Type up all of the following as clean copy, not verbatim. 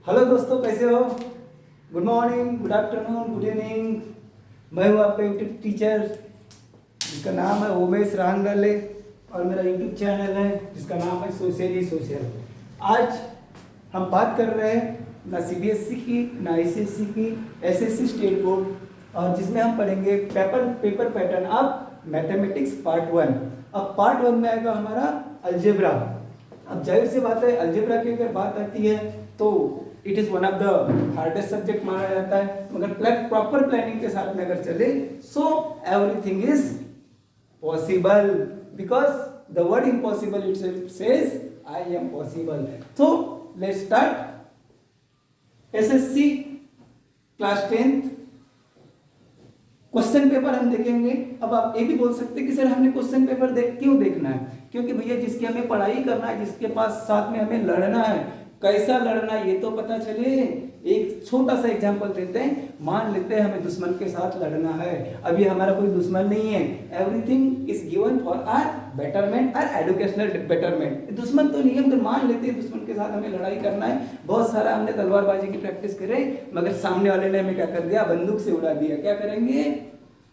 Hello दोस्तों, कैसे हो? Good morning, good afternoon, good evening. मैं हूँ आपका यूट्यूब टीचर जिसका नाम है उमेश रांगले और मेरा यूट्यूब चैनल है जिसका नाम है सोशली सोशल। आज हम बात कर रहे हैं ना सीबीएसई की, ना आईसीएसई की, एसएससी स्टेट बोर्ड, और जिसमें हम पढ़ेंगे paper pattern of mathematics part 1। अब पार्ट 1 में आएगा हमारा अलजेब्रा। अब जाहिर सी बात है, अलजेब्रा की अगर बात आती है तो it is one of the hardest subject माना जाता है, मगर प्रॉपर प्लानिंग के साथ में अगर चले so everything is possible, because the word impossible itself says I am possible. तो let's start. SSC class 10th question paper हम देखेंगे। अब आप ये भी बोल सकते हैं कि सर हमने क्वेश्चन पेपर क्यों देखना है? क्योंकि भैया जिसकी हमें पढ़ाई करना है, जिसके पास साथ में हमें लड़ना है, कैसा लड़ना है ये तो पता चले। एक छोटा सा एग्जांपल देते हैं। मान लेते हैं हमें दुश्मन के साथ लड़ना है। अभी हमारा कोई दुश्मन नहीं है, everything is given for our betterment और एजुकेशनल बेटरमेंट। दुश्मन तो नहीं है, मगर मान लेते हैं दुश्मन के साथ हमें लड़ाई करना है। बहुत सारा हमने तलवारबाजी की प्रैक्टिस करे, मगर सामने वाले ने हमें क्या कर दिया, बंदूक से उड़ा दिया। क्या करेंगे?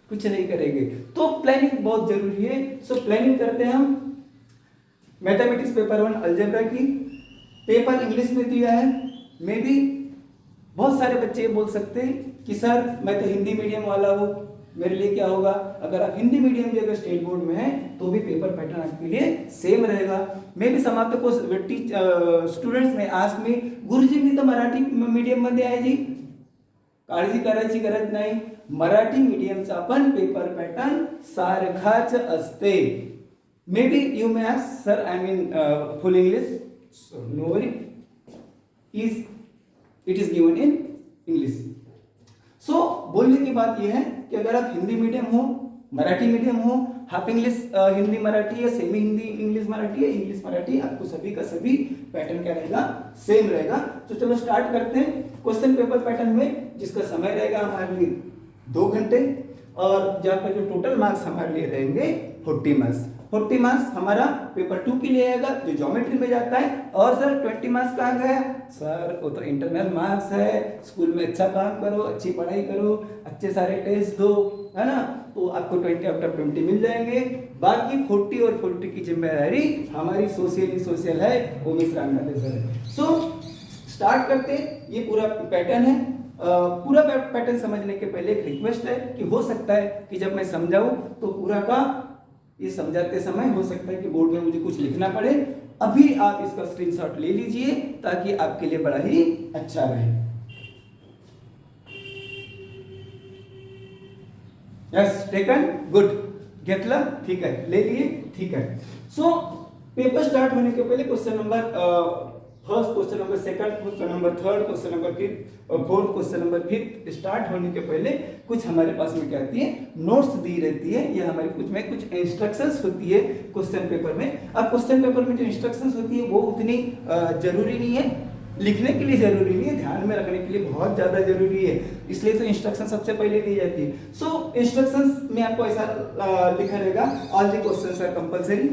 कुछ नहीं करेंगे। तो प्लानिंग बहुत जरूरी है। सो प्लानिंग करते हैं हम मैथमेटिक्स पेपर 1 अलजेब्रा की। पेपर इंग्लिश में दिया है। मे बी बहुत सारे बच्चे बोल सकते हैं कि सर मैं तो हिंदी मीडियम वाला हूँ, मेरे लिए क्या होगा? अगर आप हिंदी मीडियम भी अगर स्टेट बोर्ड में है तो भी पेपर पैटर्न आपके लिए सेम रहेगा। मे बी समाप्त को स्टुडंट्स में आज में गुरुजी मी तो मराठी मीडियम मध्ये आहे जी, काळजी करायची गरज नाही। मराठी मीडियमचा पण पेपर पॅटर्न सारखाच असते। Maybe you may ask sir I mean full English, no worry, it is given in English. So बोलने की बात यह है कि अगर आप हिंदी मीडियम हो, मराठी मीडियम हो, हाफ इंग्लिश हिंदी मराठी या सेमी हिंदी इंग्लिश मराठी या इंग्लिश मराठी, आपको सभी का सभी पैटर्न क्या रहेगा, सेम रहेगा। तो चलो स्टार्ट करते हैं क्वेश्चन पेपर पैटर्न में, जिसका समय रहेगा हमारे लिए 2 घंटे और जहाँ पर जो टोटल मार्क्स हमारे लिए रहेंगे 40 मार्क्स। 40 मार्क्स हमारा पेपर 2 के लिए आएगा जो ज्योमेट्री में जाता है। और सर 20 मार्क्स कहाँ गया? सर वो तो इंटरनल मार्क्स है। स्कूल में अच्छा काम करो, अच्छी पढ़ाई करो, अच्छे सारे टेस्ट दो, है ना, तो आपको 20 आउट ऑफ 20 मिल जाएंगे। बाकी 40 और 40 की जिम्मेदारी हमारी सोशल है, उमेश रांगले सर है। सो स्टार्ट करते हैं। ये पूरा पैटर्न है। पूरा पैटर्न समझने के पहले एक रिक्वेस्ट है कि हो सकता है कि जब मैं समझाऊं तो पूरा का ये समझाते समय हो सकता है कि बोर्ड में मुझे कुछ लिखना पड़े। अभी आप इसका स्क्रीनशॉट ले लीजिए ताकि आपके लिए बड़ा ही अच्छा रहे। यस, टेकन, गुड, घेतला, ठीक है, ले लिए, ठीक है। सो पेपर स्टार्ट होने के पहले question number first, question number second, question number third, question number fifth और fourth, question number fifth start होने के पहले कुछ हमारे पास में क्या आती है, नोट्स दी रहती है। ये हमारी कुछ इंस्ट्रक्शंस होती है क्वेश्चन पेपर में। अब क्वेश्चन पेपर में जो इंस्ट्रक्शंस होती है वो उतनी जरूरी नहीं है, लिखने के लिए जरूरी नहीं है, ध्यान में रखने के लिए बहुत ज्यादा जरूरी है, इसलिए तो इंस्ट्रक्शन सबसे पहले दी जाती है। सो इंस्ट्रक्शंस में आपको ऐसा लिखा रहेगा, all the questions are compulsory,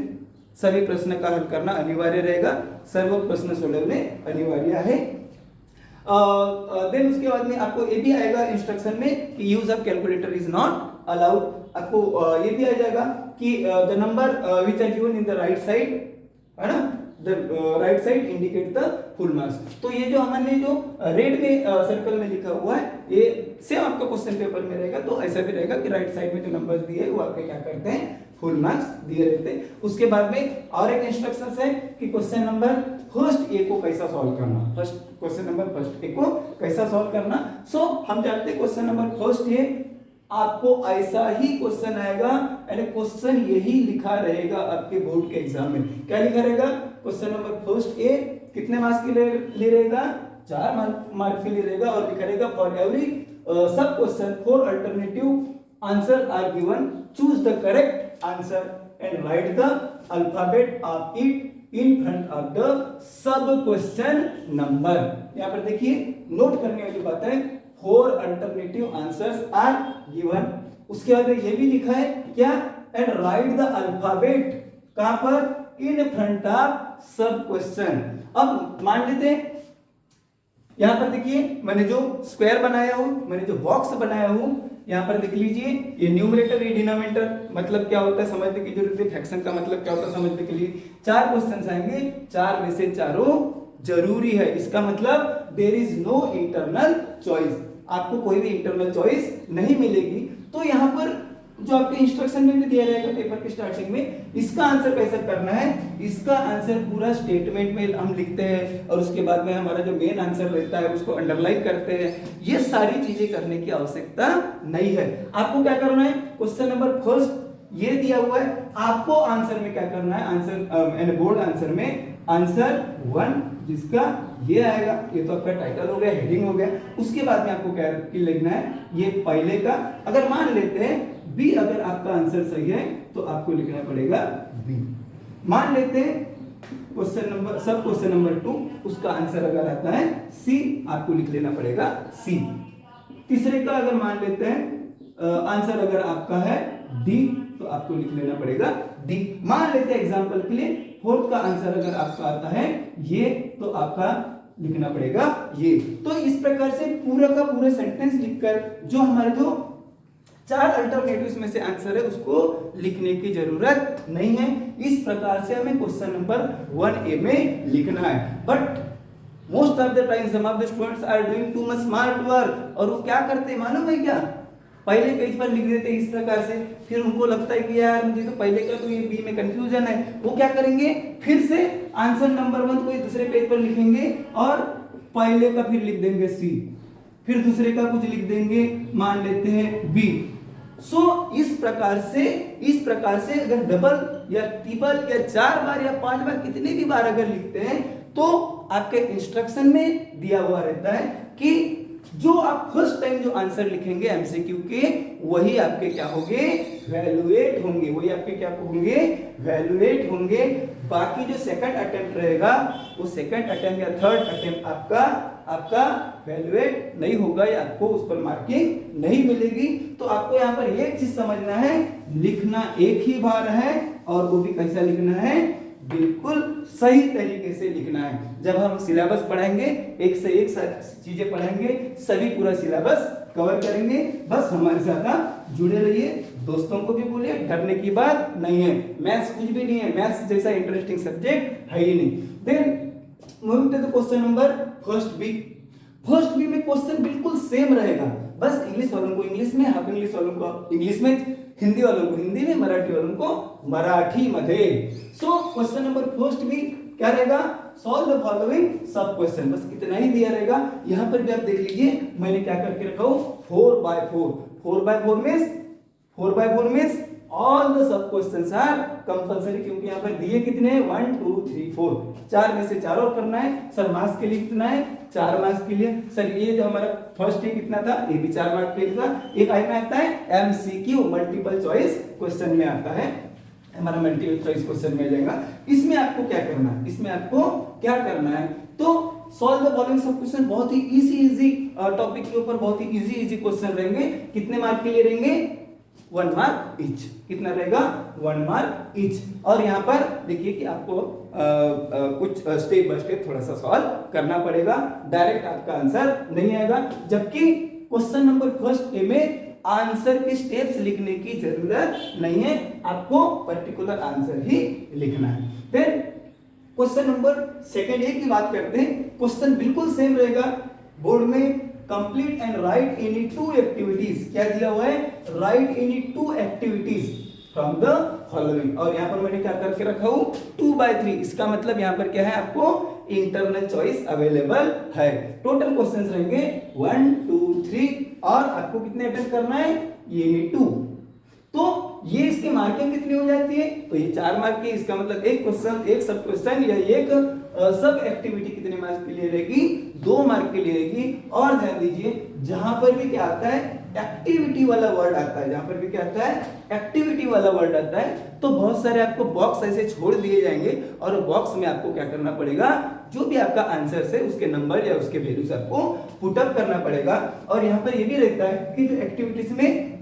सभी प्रश्न का हल करना अनिवार्य रहेगा, सर्व प्रश्न सोडवणे अनिवार्य है। देन उसके बाद में आपको ये भी आएगा इंस्ट्रक्शन में कि use of calculator is not allowed. आपको ये भी आ जाएगा कि the number which are given in the right side, है ना, the right side indicate the full marks. तो ये जो हमने जो रेड में सर्कल में लिखा हुआ है ये सेम आपका क्वेश्चन पेपर में रहेगा। तो ऐसा भी रहेगा कि राइट साइड में जो नंबर्स दिए वो आपके क्या करते हैं, फुल मार्क्स दिए रहते हैं। उसके बाद में और एक इंस्ट्रक्शंस है कि क्वेश्चन नंबर फर्स्ट ए को कैसा सॉल्व करना, first question number first A को कैसा सॉल्व करना। सो हम जानते हैं क्वेश्चन नंबर फर्स्ट ए आपको ऐसा ही क्वेश्चन आएगा, यानी क्वेश्चन यही लिखा रहेगा आपके बोर्ड के एग्जाम में। क्या लिखा रहेगा? क्वेश्चन नंबर फर्स्ट ए कितने मार्क्स के लिए रहेगा? 4 मार्क्स के लिए रहेगा और लिखा रहेगा for every sub question 4 alternative answer are given, choose the correct answer and write the alphabet of it in front of the sub question number. यहां पर देखिए नोट करने वाली बात है, 4 अल्टरनेटिव आंसर्स आर गिवन। उसके बाद ये भी लिखा है क्या, एंड राइट द अल्फाबेट, कहां पर, इन फ्रंट ऑफ सब क्वेश्चन। अब मान लेते हैं यहाँ पर देखिए मैंने जो स्क्वायर बनाया हूँ, मैंने जो बॉक्स बनाया हूँ, यहाँ पर देख लीजिए ये न्यूमरेटर ये डिनोमिनेटर मतलब क्या होता है समझने की जरूरत है। फ्रैक्शन का मतलब क्या होता है समझने के लिए। 4 क्वेश्चन आएंगे, 4 में से चारों जरूरी है। इसका मतलब there is no internal choice, आपको कोई भी इंटरनल चॉइस नहीं मिलेगी। तो यहाँ पर जो आपके इंस्ट्रक्शन में भी दिया रहेगा पेपर के स्टार्टिंग में, इसका आंसर कैसे करना है, इसका आंसर पूरा स्टेटमेंट में हम लिखते हैं और उसके बाद में हमारा जो मेन आंसर रहता है उसको अंडरलाइन करते हैं। ये सारी चीजें करने की आवश्यकता नहीं है। आपको क्या करना है, क्वेश्चन नंबर फर्स्ट ये दिया हुआ है, आपको आंसर में क्या करना है, आंसर बोर्ड आंसर में आंसर 1 जिसका ये आएगा, ये तो आपका टाइटल हो गया, हेडिंग हो गया। उसके बाद में आपको क्या लिखना है, ये पहले का अगर मान लेते हैं बी, अगर आपका आंसर सही है तो आपको लिखना पड़ेगा बी। मान लेते हैं क्वेश्चन नंबर 2 उसका आंसर अगर आता है सी, आपको लिख लेना पड़ेगा सी। तीसरे का अगर मान लेते हैं आंसर अगर आपका है डी तो आपको लिख लेना पड़ेगा डी। मान लेते हैं एग्जांपल के लिए फोर्थ का आंसर अगर आपका आता है ये तो आपका लिखना पड़ेगा ये। तो इस प्रकार से पूरा का पूरा सेंटेंस लिखकर जो हमारे जो 4 अल्टरनेटिव्स में से आंसर है उसको लिखने की जरूरत नहीं है। इस प्रकार से हमें क्वेश्चन नंबर 1A में लिखना है। But most of the time some of the students are doing too much smart work, और वो क्या करते हैं मालूम है क्या, पहले पेज पर लिख देते हैं इस प्रकार से, फिर उनको लगता है कि यार मुझे तो पहले का तो ये बी में कंफ्यूजन है। वो क्या करेंगे, फिर से आंसर नंबर 1 को दूसरे पेज पर लिखेंगे और पहले का फिर लिख देंगे सी, फिर दूसरे का कुछ लिख देंगे, मान लेते हैं बी। इस प्रकार से अगर डबल या ट्रिपल या 4 बार या 5 बार कितने भी बार अगर लिखते हैं तो आपके इंस्ट्रक्शन में दिया हुआ रहता है कि जो आप फर्स्ट टाइम जो आंसर लिखेंगे एमसीक्यू के, वही आपके क्या होंगे, वैल्यूएट होंगे, वही आपके क्या होंगे, वैल्यूएट होंगे। बाकी जो सेकंड अटेम्प्ट रहेगा वो सेकंड अटेम्प्ट या थर्ड अटेम्प्ट आपका वैल्यूएट नहीं होगा या आपको उस पर मार्किंग नहीं मिलेगी। तो आपको यहाँ पर एक चीज समझना है, लिखना एक ही बार है और वो भी कैसा लिखना है, बिल्कुल सही तरीके से लिखना है। जब हम सिलेबस पढ़ेंगे, एक से एक चीजें पढ़ेंगे, सभी पूरा सिलेबस कवर करेंगे। बस हमारे साथ आप जुड़े रहिए, दोस्तों को भी बोलिए, डरने की बात नहीं है। मैथ्स कुछ भी नहीं है, मैथ्स जैसा इंटरेस्टिंग सब्जेक्ट है ही नहीं। Then moving to the question number first B में क्वेश्चन बिल्कुल सेम रहेगा, बस इंग्लिश वालों को इंग्लिश में, हाफ इंग्लिश वालों को इंग्लिश में, हिंदी वालों को हिंदी में, मराठी वालों को मराठी मध्ये। क्वेश्चन नंबर फर्स्ट भी क्या रहेगा, सॉल्व द फॉलोइंग सब क्वेश्चन, बस इतना ही दिया रहेगा। यहाँ पर भी आप देख लीजिए मैंने क्या करके रखा हूँ, 4x4 means all the sub questions are compulsory, क्योंकि यहाँ पर दिए कितने हैं, 1 2 3 4, 4 में से 4 और करना है। सर मार्क्स के लिए कितना है, 4 मार्क्स के लिए। सर ये जो हमारा फर्स्ट है कितना था, ये भी 4 मार्क्स के लिए था। एक आई में आता है एमसीक्यू, मल्टीपल चॉइस क्वेश्चन में आता है, हमारा मल्टीपल चॉइस क्वेश्चन में जाएगा। इसमें आपको क्या करना है, तो सॉल्व द फॉलोइंग सब क्वेश्चन बहुत ही इजी टॉपिक के ऊपर बहुत ही इजी क्वेश्चन रहेंगे। कितने मार्क के लिए रहेंगे, 1 मार्क ईच। कितना रहेगा, 1 मार्क ईच। और यहाँ पर देखिए कि आपको कुछ स्टेप बाय स्टेप थोड़ा सा सॉल्व करना पड़ेगा, डायरेक्ट आपका आंसर नहीं आएगा। जबकि क्वेश्चन नंबर फर्स्ट ए में आंसर के स्टेप्स लिखने की जरूरत नहीं है, आपको पर्टिकुलर आंसर ही लिखना है। फिर क्वेश्चन नंबर सेकंड ए की बात करते हैं। क्वेश्चन बिल्कुल सेम रहेगा, बोर्ड में complete and right any 2 activities, क्या दिया हुआ है, right any 2 activities from the following. और यहाँ पर मैंने क्या करके रखा हूं, 2/3, इसका मतलब यहाँ पर क्या है, आपको इंटरनल चॉइस अवेलेबल है। टोटल क्वेश्चंस रहेंगे 1 2 3 और आपको कितने अटेम्प्ट करना है, ये 2। तो ये इसकी मार्किंग कितनी हो जाती है, तो ये 4 मार्क की। इसका मतलब एक क्वेश्चन, एक सब क्वेश्चन या एक सब एक्टिविटी कितने मार्क्स के लिए रहेगी, 2 मार्क के लिए रहेगी। और ध्यान दीजिए जहां पर भी क्या आता है, एक्टिविटी वाला वर्ड आता है, जहां पर भी क्या आता है, एक्टिविटी वाला वर्ड आता है, तो बहुत सारे आपको बॉक्स ऐसे छोड़ दिए जाएंगे और बॉक्स में आपको क्या करना पड़ेगा, जो भी आपका आंसर है उसके नंबर या उसके वैल्यूज आपको पुट अप करना पड़ेगा। और यहाँ पर ये भी रहता है कि जो एक्टिविटीज में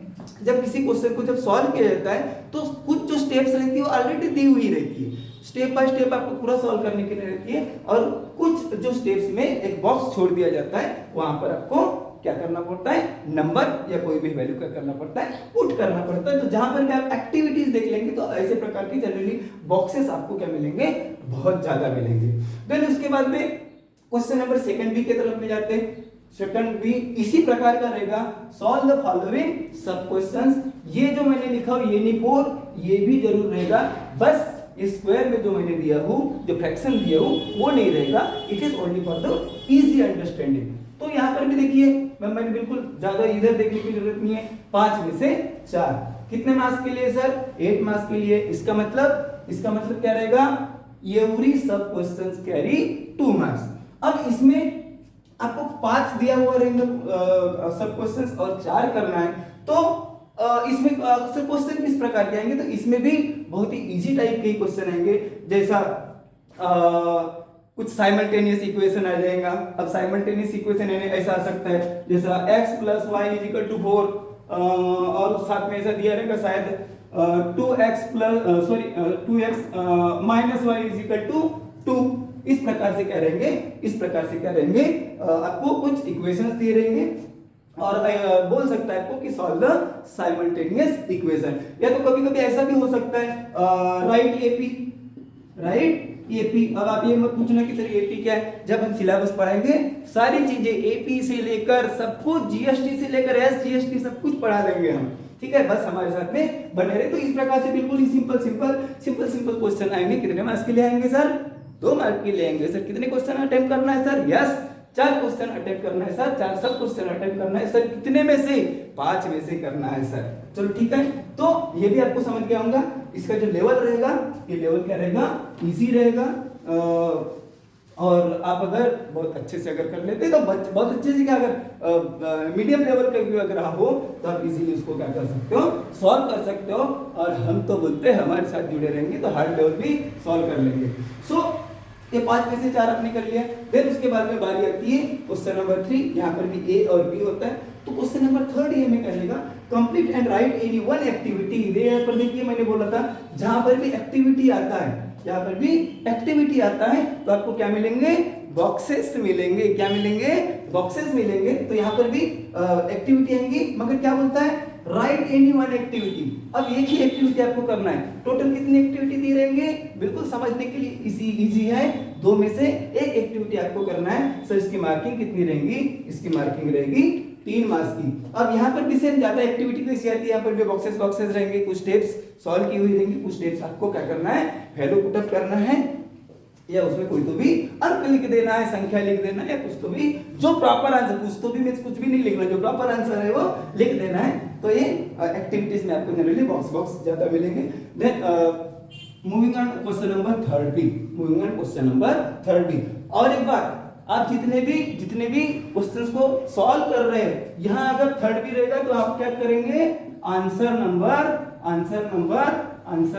जब किसी क्वेश्चन को जब सॉल्व किया जाता है तो कुछ जो स्टेप्स रहती है वो ऑलरेडी दी हुई रहती है, स्टेप बाय स्टेप आपको पूरा सॉल्व करने के लिए रहती है, और कुछ जो स्टेप्स में एक बॉक्स छोड़ दिया जाता है, वहां पर आपको क्या करना पड़ता है, नंबर या कोई भी वैल्यू क्या करना पड़ता है, पुट करना पड़ता है। तो जहां पर भी आप एक्टिविटीज देख लेंगे तो ऐसे प्रकार की जनरली बॉक्सेस आपको क्या मिलेंगे, बहुत ज्यादा मिलेंगे। देन उसके बाद में क्वेश्चन नंबर सेकंड बी की तरफ में जाते हैं। सेकंड बी इसी प्रकार का रहेगा, सॉल्व द फॉलोइंग सब क्वेश्चंस। ये जो मैंने लिखा हो ये नहीं फोर, ये भी जरूर रहेगा, बस इस स्क्वायर में जो मैंने दिया हूं, जो फ्रैक्शन दिया हूं वो नहीं रहेगा, it is only for the easy understanding. तो यहाँ पर भी देखिए मैंने बिल्कुल ज्यादा इधर देखने की जरूरत नहीं है, 5 में से 4 कितने मार्क्स के लिए सर, 8 मार्क्स के लिए। इसका मतलब क्या रहेगा, एवरी सब क्वेश्चंस कैरी 2 मार्क्स। अब इसमें आपको 5 दिया हुआ रहेंगे सब क्वेश्चंस और 4 करना है, तो इसमें सब क्वेश्चन किस प्रकार के आएंगे, तो इसमें भी बहुत ही इजी टाइप के क्वेश्चन आएंगे, जैसा कुछ साइमल्टेनियस इक्वेशन आ जाएगा। अब साइमल्टेनियस इक्वेशन ऐसा आ सकता है जैसा x + y = 4, और साथ में ऐसा दिया रहेगा शायद 2x - y = 2। इस प्रकार से क्या रहेंगे, आपको कुछ इक्वेशंस दिए रहेंगे और बोल सकता है आपको कि सॉल्व द साइमल्टेनियस इक्वेशन। या तो कभी-कभी ऐसा भी हो सकता है राइट एपी। अब आप ये मत पूछना कि सर एपी क्या है, जब हम सिलेबस पढ़ाएंगे सारी चीजें एपी से लेकर सब कुछ, जीएसटी से लेकर एसजीएसटी सब कुछ पढ़ा देंगे हम, ठीक है, बस हमारे साथ में बने रहे। तो इस प्रकार से बिल्कुल ही सिंपल क्वेश्चन आएंगे। कितने मार्क्स के लिए आएंगे सर, 2 मार्क्स के लिए आएंगे। सर कितने क्वेश्चन अटेम्प्ट करना है सर, यस 4 क्वेश्चन अटेम्प्ट करना है सर, 4 सब क्वेश्चन अटेम्प्ट करना है सर। कितने में से, 5 में से करना है सर। चलो ठीक है, तो ये भी आपको समझ गया होगा। इसका जो लेवल रहेगा, ये लेवल क्या रहेगा, इजी रहेगा। और आप अगर बहुत अच्छे से अगर कर लेते तो बहुत अच्छे से क्या, अगर मीडियम लेवल पे भी अगर आप हो तो आप इजीली उसको क्या कर सकते हो, सॉल्व कर सकते हो। और हम तो बोलते हैं हमारे साथ जुड़े रहेंगे तो हार्ड लेवल भी सॉल्व कर लेंगे। सो ये 5 में से 4 आपने कर लिया। देन उसके बाद में बारी आती है क्वेश्चन नंबर 3। यहाँ पर भी ए और बी होता है। तो क्वेश्चन नंबर 3 ये में कहेगा complete and right any one activity. यहाँ पर देखिए मैंने बोला था जहां पर भी एक्टिविटी आता है, यहाँ पर भी एक्टिविटी आता है तो आपको क्या मिलेंगे, बॉक्सेस मिलेंगे। क्या मिलेंगे, बॉक्सेस मिलेंगे। तो यहाँ पर भी एक्टिविटी आएंगी, मगर क्या बोलता है, राइट एनी वन एक्टिविटी। अब एक ही एक्टिविटी आपको करना है। टोटल कितनी एक्टिविटी दी रहेंगे, बिल्कुल समझने के लिए इजी है। 2 में से एक एक्टिविटी आपको करना है। सर इसकी मार्किंग कितनी रहेगी, इसकी मार्किंग रहेगी 3 मार्क्स की। अब यहाँ पर भी सेम ज्यादा एक्टिविटी कैसी आती है, यहाँ पर भी बॉक्सेस रहेंगे, कुछ स्टेप्स सॉल्व की हुई रहेंगी, कुछ स्टेप्स आपको क्या करना है, वैल्यू पुट अप करना है, या उसमें कोई तो भी अंक लिख देना है, संख्या लिख देना है, या कुछ तो भी जो प्रॉपर आंसर, कुछ भी नहीं लिखना, जो प्रॉपर आंसर है वो लिख देना है। तो ये एक्टिविटीज में आपको जनरली बॉक्स ज्यादा मिलेंगे। Then moving on question number 3 B. और एक बात, आप जितने भी क्वेश्चंस को सॉल्व कर रहे हैं, यहाँ अगर 3rd भी रहेगा तो आप क्या करेंगे, आंसर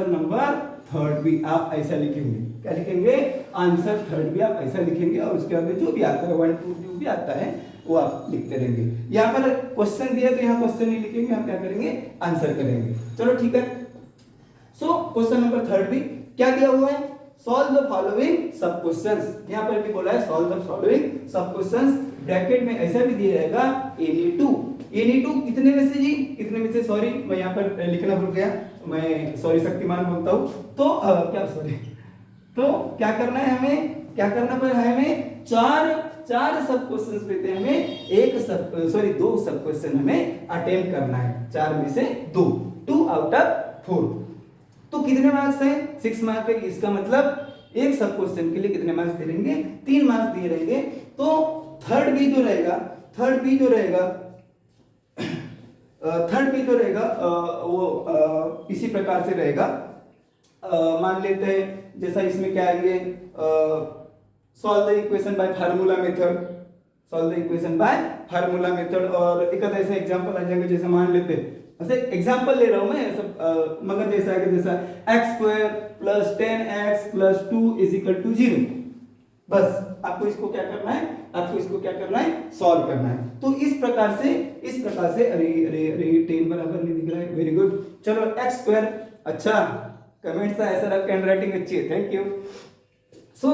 नंबर 3rd भी आप ऐसा लिखेंगे। क्या लिखेंगे, आंसर 3rd भी आप ऐसा लिखेंगे। और उसके आगे जो भी आता है 1 2 जो भी आता है वो आप लिखते रहेंगे। यहाँ पर क्वेश्चन दिया तो यहाँ क्वेश्चन नहीं लिखेंगे, हम क्या करेंगे, आंसर करेंगे। चलो ठीक है। सो क्वेश्चन नंबर 3rd भी क्या दिया हुआ है, सॉल्व द फॉलोइंग सब क्वेश्चंस। यहाँ पर भी बोला है सॉल्व द फॉलोइंग सब क्वेश्चंस। ब्रैकेट में ऐसा भी दिया रहेगा एनी टू कितने में से जी, कितने में से, सॉरी मैं यहाँ पर लिखना भूल गया, मैं सॉरी शक्तिमान बोलता हूँ। तो तो क्या करना है हमें, हमें चार सब क्वेश्चंस पे थे, हमें 2 सब क्वेश्चन हमें अटेम्प्ट करना है। 4 में से 2 आउट ऑफ 4। तो कितने मार्क्स हैं, 6 मार्क्स है। इसका मतलब एक सब क्वेश्चन के लिए कितने मार्क्स दे रहेंगे, 3 मार्क्स दिए रहेंगे। तो 3rd भी जो रहेगा वो इसी प्रकार से रहेगा। मान लेते हैं जैसा इसमें क्या आएंगे, solve the equation by formula method. और एक ऐसा एग्जांपल आ जाएगा, जैसे मान लेते हैं, ऐसे एग्जांपल ले रहा हूं मैं सब, मगर जैसा x² + 10x + 2 = 0। बस आपको इसको क्या करना है, सॉल्व करना है। तो इस प्रकार से अरे 10 बराबर नहीं दिख रहा है, वेरी गुड। चलो x², अच्छा कमेंट्स है सर आपकी हैंडराइटिंग अच्छी है, thank you. So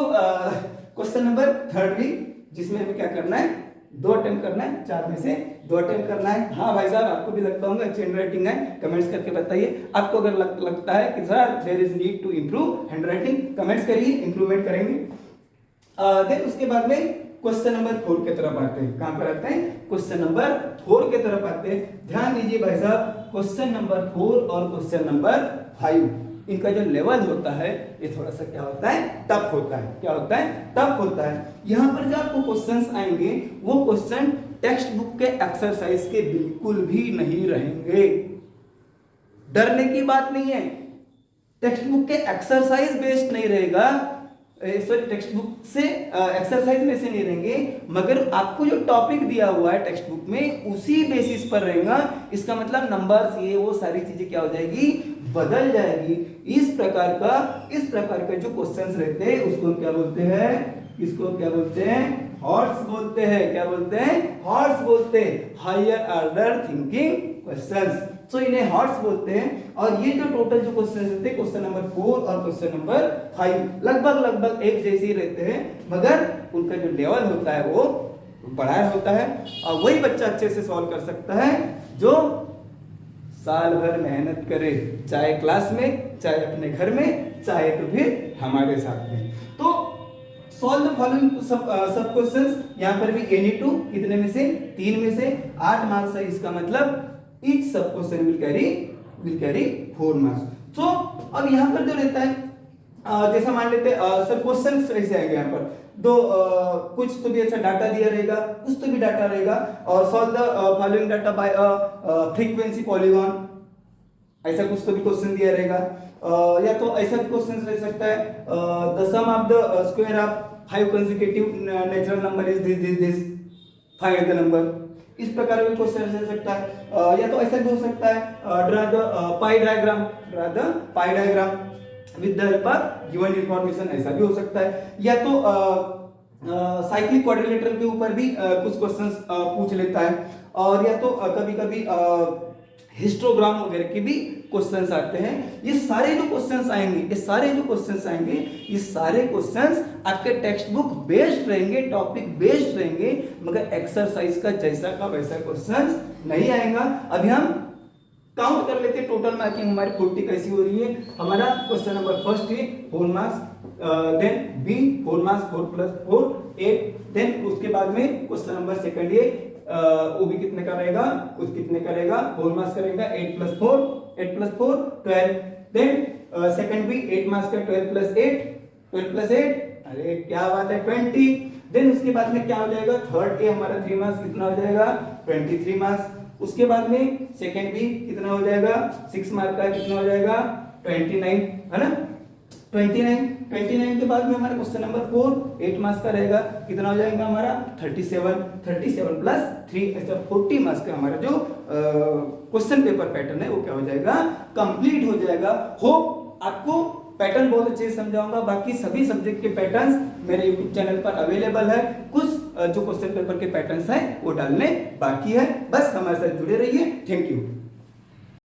question number 3 भी, जिसमें हमें क्या करना है, 2 अटेम्प्ट करना है, 4 में से 2 अटेम्प्ट करना है। हाँ भाई साहब, आपको भी लगता होगा अच्छी हैंडराइटिंग है, कमेंट्स करके बताइए। आपको अगर लगता है कि sir there is need to improve handwriting, comments करिए, इंप्रूवमेंट करेंगे। देन उसके बाद में क्वेश्चन नंबर 4 की तरफ आते हैं। कहां पर आते हैं? क्वेश्चन नंबर 4 की तरफ आते हैं। ध्यान दीजिए भाई साहब, क्वेश्चन नंबर 4 और क्वेश्चन नंबर 5, इनका जो लेवल होता है ये थोड़ा सा क्या होता है, टफ होता है। क्या होता है? टफ होता है। यहाँ पर जो आपको क्वेश्चंस आएंगे वो क्वेश्चन टेक्स्ट बुक के एक्सरसाइज के बिल्कुल भी नहीं रहेंगे। डरने की बात नहीं है, टेक्स्ट बुक के एक्सरसाइज बेस्ड नहीं रहेगा, सॉरी टेक्स्ट बुक से एक्सरसाइज में से नहीं रहेंगे, मगर आपको जो टॉपिक दिया हुआ है टेक्स्ट बुक में उसी बेसिस पर रहेगा। इसका मतलब नंबर्स ये वो सारी चीजें क्या हो जाएगी, बदल जाएगी। इस प्रकार का जो क्वेश्चंस रहते हैं उसको हम क्या बोलते हैं, इसको क्या बोलते हैं, हॉट्स बोलते हैं। क्या बोलते हैं? हॉट्स बोलते हैं, हायर ऑर्डर थिंकिंग क्वेश्चंस। सो इन्हें हॉट्स बोलते हैं। और ये जो टोटल जो क्वेश्चन रहते हैं, क्वेश्चन नंबर 4 और क्वेश्चन नंबर 5 लगभग एक जैसे ही रहते हैं, मगर उनका जो लेवल होता है वो बड़ा होता है। और वही बच्चा अच्छे से सॉल्व कर सकता है जो साल भर मेहनत करे, चाहे क्लास में, चाहे अपने घर में, चाहे तो फिर हमारे साथ में। तो सॉल्व द फॉलोइंग सब क्वेश्चंस। यहाँ पर भी एनी टू कितने में से, 3 में से 8 मार्क्स है। इसका मतलब each सब क्वेश्चन will carry 4 मार्क्स। सो अब यहाँ पर जो रहता है, जैसा मान लेते हैं सर क्वेश्चन ऐसे आएंगे यहाँ पर दो, कुछ तो भी अच्छा डाटा दिया रहेगा, कुछ तो भी डाटा रहेगा। और solve the following data bye frequency polygon, ऐसा कुछ तो भी क्वेश्चन दिया रहेगा। या तो ऐसा भी क्वेश्चन रह सकता है, the sum of the square of 5 consecutive natural number is this, find the number. इस प्रकार का क्वेश्चन रह सकता है। या तो ऐसा भी हो सकता है, draw the pi diagram with the help of given information, ऐसा भी हो सकता है। या तो साइक्लिक क्वाड्रिलेटरल के ऊपर भी कुछ क्वेश्चंस पूछ लेता है। और या तो कभी-कभी हिस्टोग्राम वगैरह के भी क्वेश्चंस आते हैं। ये सारे जो क्वेश्चंस आएंगे, ये सारे क्वेश्चंस आपके टेक्स्ट बुक बेस्ड रहेंगे, टॉपिक बेस्ड रहेंगे, मगर एक्सरसाइज का जैसा का वैसा क्वेश्चंस नहीं आएगा। अभी हम काउंट कर लेते हैं, टोटल मार्किंग हमारी 40 कैसी हो रही है। हमारा क्वेश्चन नंबर फर्स्ट है 4 marks, then B 4 marks, 4 + 4 8, then उसके बाद में क्वेश्चन नंबर सेकंड है, वो भी कितने का रहेगा, कुछ कितने का रहेगा, 4 मार्क्स का रहेगा, 8 + 4 12, देन सेकंड भी 8 मार्क्स का, 12 + 8, अरे क्या बात है 20। देन उसके बाद में क्या हो जाएगा, थर्ड ए हमारा 3 मार्क्स कितना हो जाएगा, 23 मार्क्स। उसके बाद में सेकंड भी कितना हो जाएगा, 6 मार्क का कितना हो जाएगा, 29, है ना, 29 के बाद में हमारा क्वेश्चन नंबर 4 8 मार्क्स का रहेगा, कितना हो जाएगा हमारा 37 + 3, ऐसा 40 मार्क्स का हमारा जो क्वेश्चन पेपर पैटर्न है वो क्या हो जाएगा, कंप्लीट हो जाएगा। होप आपको पैटर्न बहुत अच्छे से समझाऊंगा। बाकी सभी सब्जेक्ट के पैटर्न्स मेरे यूट्यूब चैनल पर अवेलेबल है। कुछ जो क्वेश्चन पेपर के पैटर्न्स हैं वो डालने बाकी है। बस हमारे साथ जुड़े रहिए। Thank you.